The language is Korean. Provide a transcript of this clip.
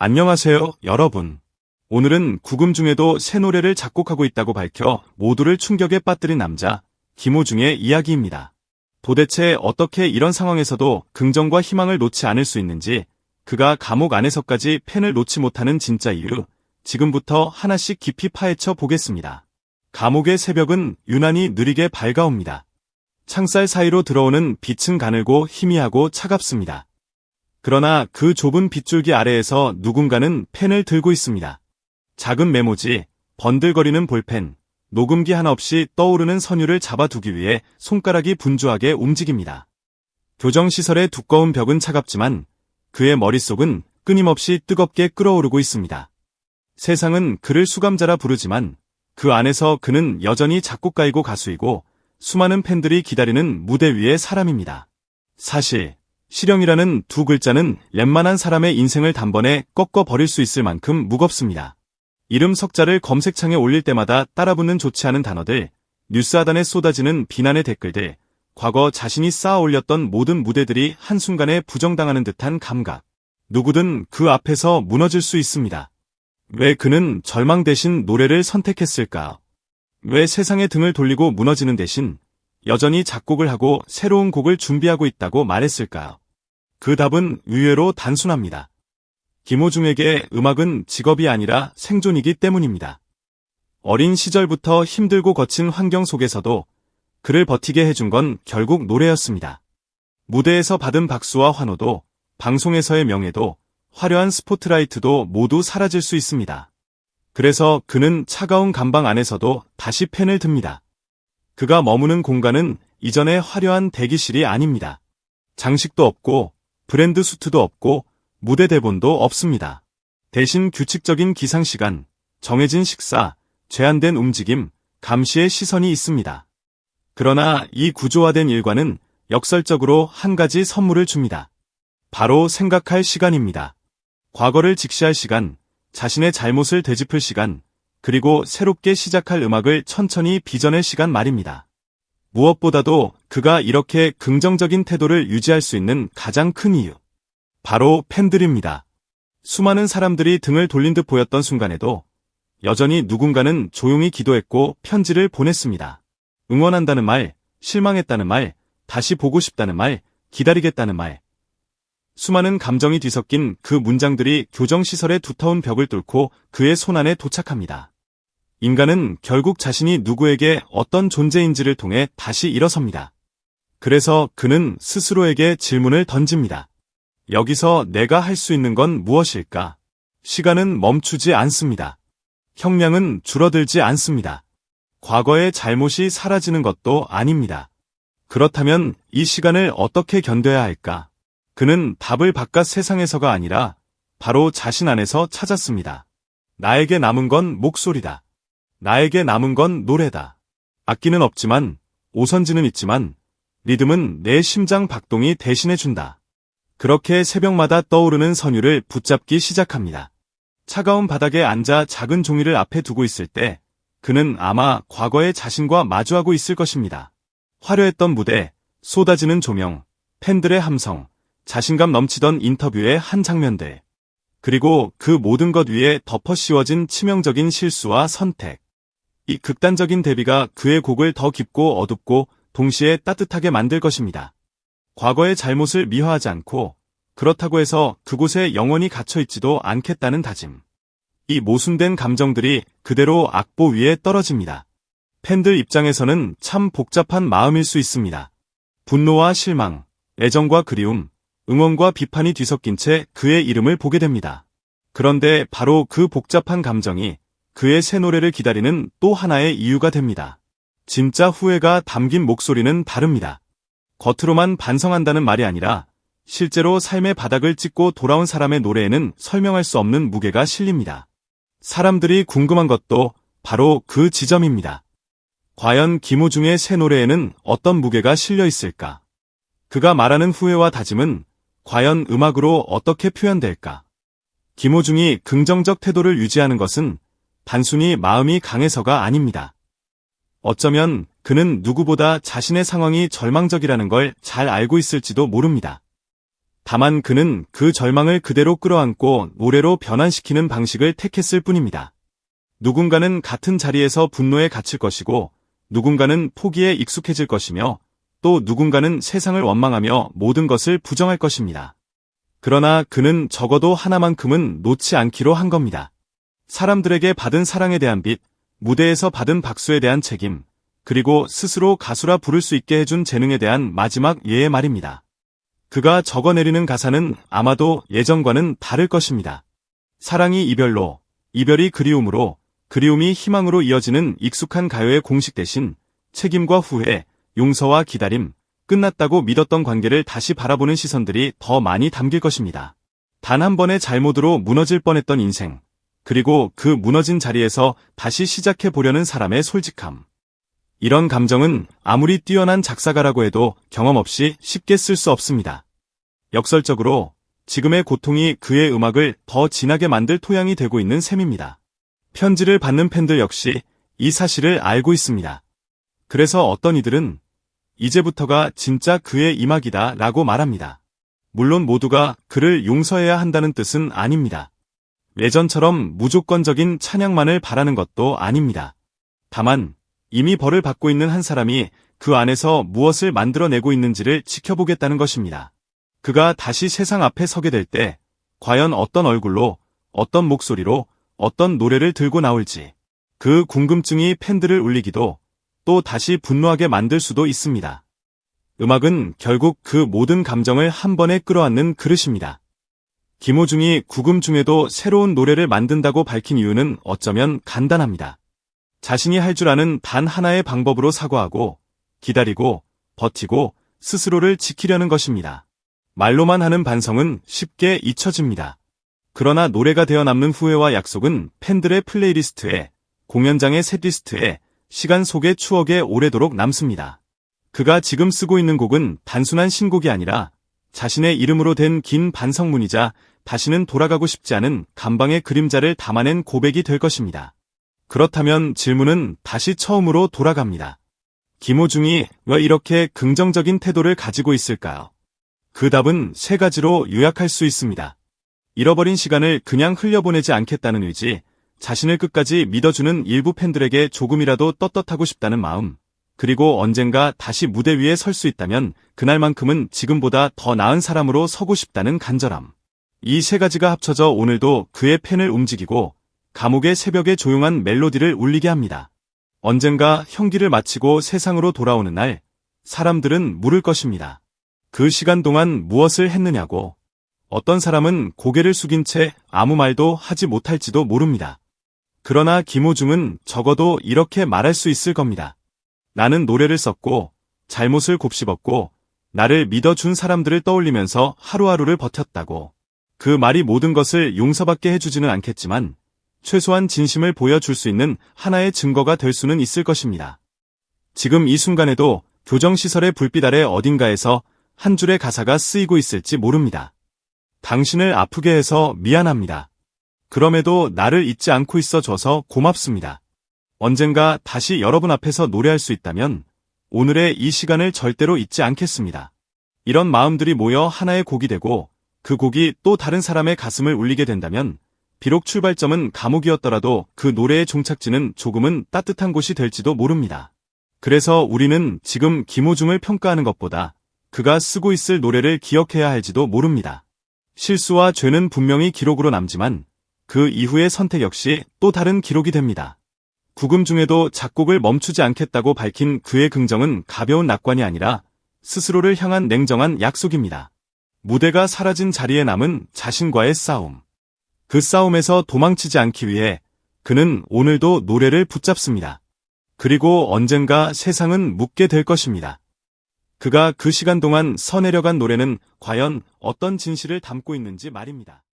안녕하세요, 여러분. 오늘은 구금 중에도 새 노래를 작곡하고 있다고 밝혀 모두를 충격에 빠뜨린 남자, 김호중의 이야기입니다. 도대체 어떻게 이런 상황에서도 긍정과 희망을 놓지 않을 수 있는지, 그가 감옥 안에서까지 펜을 놓지 못하는 진짜 이유, 지금부터 하나씩 깊이 파헤쳐 보겠습니다. 감옥의 새벽은 유난히 느리게 밝아옵니다. 창살 사이로 들어오는 빛은 가늘고 희미하고 차갑습니다. 그러나 그 좁은 빗줄기 아래에서 누군가는 펜을 들고 있습니다. 작은 메모지, 번들거리는 볼펜, 녹음기 하나 없이 떠오르는 선율을 잡아두기 위해 손가락이 분주하게 움직입니다. 교정시설의 두꺼운 벽은 차갑지만 그의 머릿속은 끊임없이 뜨겁게 끓어오르고 있습니다. 세상은 그를 수감자라 부르지만 그 안에서 그는 여전히 작곡가이고 가수이고 수많은 팬들이 기다리는 무대 위의 사람입니다. 사실 실형이라는 두 글자는 웬만한 사람의 인생을 단번에 꺾어버릴 수 있을 만큼 무겁습니다. 이름 석자를 검색창에 올릴 때마다 따라붙는 좋지 않은 단어들, 뉴스 하단에 쏟아지는 비난의 댓글들, 과거 자신이 쌓아 올렸던 모든 무대들이 한순간에 부정당하는 듯한 감각. 누구든 그 앞에서 무너질 수 있습니다. 왜 그는 절망 대신 노래를 선택했을까? 왜 세상에 등을 돌리고 무너지는 대신 여전히 작곡을 하고 새로운 곡을 준비하고 있다고 말했을까요? 그 답은 의외로 단순합니다. 김호중에게 음악은 직업이 아니라 생존이기 때문입니다. 어린 시절부터 힘들고 거친 환경 속에서도 그를 버티게 해준 건 결국 노래였습니다. 무대에서 받은 박수와 환호도, 방송에서의 명예도, 화려한 스포트라이트도 모두 사라질 수 있습니다. 그래서 그는 차가운 감방 안에서도 다시 펜을 듭니다. 그가 머무는 공간은 이전의 화려한 대기실이 아닙니다. 장식도 없고 브랜드 수트도 없고 무대 대본도 없습니다. 대신 규칙적인 기상시간, 정해진 식사, 제한된 움직임, 감시의 시선이 있습니다. 그러나 이 구조화된 일과는 역설적으로 한 가지 선물을 줍니다. 바로 생각할 시간입니다. 과거를 직시할 시간, 자신의 잘못을 되짚을 시간, 그리고 새롭게 시작할 음악을 천천히 빚어낼 시간 말입니다. 무엇보다도 그가 이렇게 긍정적인 태도를 유지할 수 있는 가장 큰 이유. 바로 팬들입니다. 수많은 사람들이 등을 돌린 듯 보였던 순간에도 여전히 누군가는 조용히 기도했고 편지를 보냈습니다. 응원한다는 말, 실망했다는 말, 다시 보고 싶다는 말, 기다리겠다는 말. 수많은 감정이 뒤섞인 그 문장들이 교정시설의 두터운 벽을 뚫고 그의 손안에 도착합니다. 인간은 결국 자신이 누구에게 어떤 존재인지를 통해 다시 일어섭니다. 그래서 그는 스스로에게 질문을 던집니다. 여기서 내가 할 수 있는 건 무엇일까? 시간은 멈추지 않습니다. 형량은 줄어들지 않습니다. 과거의 잘못이 사라지는 것도 아닙니다. 그렇다면 이 시간을 어떻게 견뎌야 할까? 그는 답을 바깥 세상에서가 아니라 바로 자신 안에서 찾았습니다. 나에게 남은 건 목소리다. 나에게 남은 건 노래다. 악기는 없지만, 오선지는 있지만, 리듬은 내 심장 박동이 대신해준다. 그렇게 새벽마다 떠오르는 선율을 붙잡기 시작합니다. 차가운 바닥에 앉아 작은 종이를 앞에 두고 있을 때, 그는 아마 과거의 자신과 마주하고 있을 것입니다. 화려했던 무대, 쏟아지는 조명, 팬들의 함성, 자신감 넘치던 인터뷰의 한 장면들. 그리고 그 모든 것 위에 덮어 씌워진 치명적인 실수와 선택. 이 극단적인 대비가 그의 곡을 더 깊고 어둡고 동시에 따뜻하게 만들 것입니다. 과거의 잘못을 미화하지 않고 그렇다고 해서 그곳에 영원히 갇혀있지도 않겠다는 다짐. 이 모순된 감정들이 그대로 악보 위에 떨어집니다. 팬들 입장에서는 참 복잡한 마음일 수 있습니다. 분노와 실망, 애정과 그리움, 응원과 비판이 뒤섞인 채 그의 이름을 보게 됩니다. 그런데 바로 그 복잡한 감정이 그의 새 노래를 기다리는 또 하나의 이유가 됩니다. 진짜 후회가 담긴 목소리는 다릅니다. 겉으로만 반성한다는 말이 아니라 실제로 삶의 바닥을 찍고 돌아온 사람의 노래에는 설명할 수 없는 무게가 실립니다. 사람들이 궁금한 것도 바로 그 지점입니다. 과연 김호중의 새 노래에는 어떤 무게가 실려 있을까? 그가 말하는 후회와 다짐은 과연 음악으로 어떻게 표현될까? 김호중이 긍정적 태도를 유지하는 것은 단순히 마음이 강해서가 아닙니다. 어쩌면 그는 누구보다 자신의 상황이 절망적이라는 걸 잘 알고 있을지도 모릅니다. 다만 그는 그 절망을 그대로 끌어안고 노래로 변환시키는 방식을 택했을 뿐입니다. 누군가는 같은 자리에서 분노에 갇힐 것이고, 누군가는 포기에 익숙해질 것이며, 또 누군가는 세상을 원망하며 모든 것을 부정할 것입니다. 그러나 그는 적어도 하나만큼은 놓지 않기로 한 겁니다. 사람들에게 받은 사랑에 대한 빚, 무대에서 받은 박수에 대한 책임, 그리고 스스로 가수라 부를 수 있게 해준 재능에 대한 마지막 예의 말입니다. 그가 적어내리는 가사는 아마도 예전과는 다를 것입니다. 사랑이 이별로, 이별이 그리움으로, 그리움이 희망으로 이어지는 익숙한 가요의 공식 대신 책임과 후회, 용서와 기다림, 끝났다고 믿었던 관계를 다시 바라보는 시선들이 더 많이 담길 것입니다. 단 한 번의 잘못으로 무너질 뻔했던 인생, 그리고 그 무너진 자리에서 다시 시작해보려는 사람의 솔직함. 이런 감정은 아무리 뛰어난 작사가라고 해도 경험 없이 쉽게 쓸 수 없습니다. 역설적으로 지금의 고통이 그의 음악을 더 진하게 만들 토양이 되고 있는 셈입니다. 편지를 받는 팬들 역시 이 사실을 알고 있습니다. 그래서 어떤 이들은 이제부터가 진짜 그의 이막이다 라고 말합니다. 물론 모두가 그를 용서해야 한다는 뜻은 아닙니다. 예전처럼 무조건적인 찬양만을 바라는 것도 아닙니다. 다만 이미 벌을 받고 있는 한 사람이 그 안에서 무엇을 만들어내고 있는지를 지켜보겠다는 것입니다. 그가 다시 세상 앞에 서게 될 때 과연 어떤 얼굴로, 어떤 목소리로, 어떤 노래를 들고 나올지, 그 궁금증이 팬들을 울리기도 또 다시 분노하게 만들 수도 있습니다. 음악은 결국 그 모든 감정을 한 번에 끌어안는 그릇입니다. 김호중이 구금 중에도 새로운 노래를 만든다고 밝힌 이유는 어쩌면 간단합니다. 자신이 할 줄 아는 단 하나의 방법으로 사과하고, 기다리고, 버티고, 스스로를 지키려는 것입니다. 말로만 하는 반성은 쉽게 잊혀집니다. 그러나 노래가 되어 남는 후회와 약속은 팬들의 플레이리스트에, 공연장의 셋리스트에, 시간 속의 추억에 오래도록 남습니다. 그가 지금 쓰고 있는 곡은 단순한 신곡이 아니라 자신의 이름으로 된 긴 반성문이자 다시는 돌아가고 싶지 않은 감방의 그림자를 담아낸 고백이 될 것입니다. 그렇다면 질문은 다시 처음으로 돌아갑니다. 김호중이 왜 이렇게 긍정적인 태도를 가지고 있을까요? 그 답은 세 가지로 요약할 수 있습니다. 잃어버린 시간을 그냥 흘려보내지 않겠다는 의지, 자신을 끝까지 믿어주는 일부 팬들에게 조금이라도 떳떳하고 싶다는 마음, 그리고 언젠가 다시 무대 위에 설 수 있다면 그날만큼은 지금보다 더 나은 사람으로 서고 싶다는 간절함. 이 세 가지가 합쳐져 오늘도 그의 팬을 움직이고 감옥의 새벽에 조용한 멜로디를 울리게 합니다. 언젠가 형기를 마치고 세상으로 돌아오는 날, 사람들은 물을 것입니다. 그 시간 동안 무엇을 했느냐고. 어떤 사람은 고개를 숙인 채 아무 말도 하지 못할지도 모릅니다. 그러나 김호중은 적어도 이렇게 말할 수 있을 겁니다. 나는 노래를 썼고, 잘못을 곱씹었고, 나를 믿어준 사람들을 떠올리면서 하루하루를 버텼다고. 그 말이 모든 것을 용서받게 해주지는 않겠지만, 최소한 진심을 보여줄 수 있는 하나의 증거가 될 수는 있을 것입니다. 지금 이 순간에도 교정시설의 불빛 아래 어딘가에서 한 줄의 가사가 쓰이고 있을지 모릅니다. 당신을 아프게 해서 미안합니다. 그럼에도 나를 잊지 않고 있어줘서 고맙습니다. 언젠가 다시 여러분 앞에서 노래할 수 있다면 오늘의 이 시간을 절대로 잊지 않겠습니다. 이런 마음들이 모여 하나의 곡이 되고 그 곡이 또 다른 사람의 가슴을 울리게 된다면 비록 출발점은 감옥이었더라도 그 노래의 종착지는 조금은 따뜻한 곳이 될지도 모릅니다. 그래서 우리는 지금 김호중을 평가하는 것보다 그가 쓰고 있을 노래를 기억해야 할지도 모릅니다. 실수와 죄는 분명히 기록으로 남지만 그 이후의 선택 역시 또 다른 기록이 됩니다. 구금 중에도 작곡을 멈추지 않겠다고 밝힌 그의 긍정은 가벼운 낙관이 아니라 스스로를 향한 냉정한 약속입니다. 무대가 사라진 자리에 남은 자신과의 싸움. 그 싸움에서 도망치지 않기 위해 그는 오늘도 노래를 붙잡습니다. 그리고 언젠가 세상은 묻게 될 것입니다. 그가 그 시간 동안 써내려간 노래는 과연 어떤 진실을 담고 있는지 말입니다.